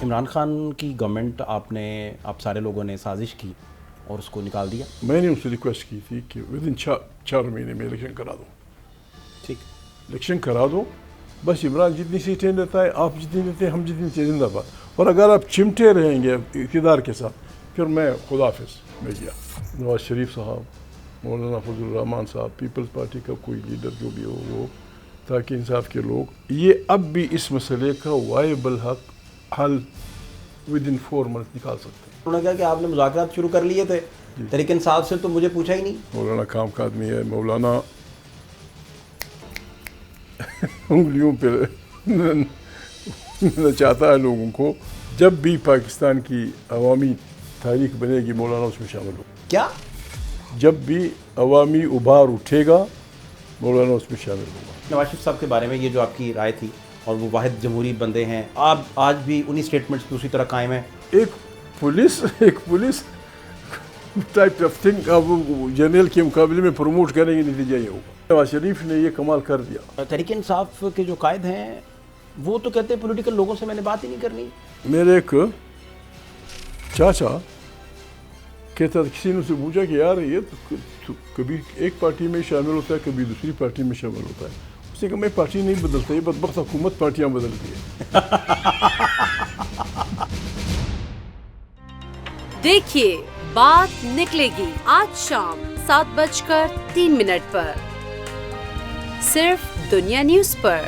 عمران خان کی گورنمنٹ آپ سارے لوگوں نے سازش کی اور اس کو نکال دیا. میں نے ان سے ریکویسٹ کی تھی کہ ودن 4 مہینے میں الیکشن کرا دو. ٹھیک, الیکشن کرا دو, بس عمران جتنی سیٹیں لیتا ہے, آپ جتنی لیتے ہیں, ہم جتنی زندہ باد. اور اگر آپ چمٹے رہیں گے اقتدار کے ساتھ, پھر میں خدا حافظ میں گیا. نواز شریف صاحب, مولانا فضل الرحمان صاحب, پیپلز پارٹی کا کوئی لیڈر جو بھی ہو وہ, تاکہ انصاف کے لوگ, یہ اب بھی اس مسئلے کا وائبل حل ودن 4 منتھ نکال سکتے ہیں. انہوں نے کہا کہ آپ نے مذاکرات شروع کر لیے تھے تحریک انصاف سے, تو مجھے پوچھا ہی نہیں. مولانا کام کا آدمی ہے. مولانا انگلیوں پہ چاہتا ہے لوگوں کو. جب بھی پاکستان کی عوامی تاریخ بنے گی, مولانا اس میں شامل ہو. کیا جب بھی عوامی ابھار اٹھے گا, مولانا اس میں شامل ہوگا. نواز شریف صاحب کے بارے میں یہ جو آپ کی رائے تھی, اور وہ واحد جمہوری بندے ہیں, آپ آج بھی انہی سٹیٹمنٹس پہ اسی طرح قائم ہیں. ایک پولیس ٹائپ آف تھنگ وہ جنرل کے مقابلے میں پروموٹ کریں گے, نتیجہ یہ ہوگا. نواز شریف نے یہ کمال کر دیا. تحریک انصاف کے جو قائد ہیں وہ تو کہتے ہیں پولیٹیکل لوگوں سے میں نے بات ہی نہیں کرنی. میرے ایک چاچا کہتا تھا, کسی نے اسے پوچھا کہ یار یہ تو کبھی ایک پارٹی میں شامل ہوتا ہے, کبھی دوسری پارٹی میں شامل ہوتا ہے. اس نے کہا میں پارٹی نہیں بدلتا, یہ بدبخت حکومت پارٹیاں بدلتی ہے. دیکھیے بات نکلے گی آج شام 7:03 پر صرف دنیا نیوز پر.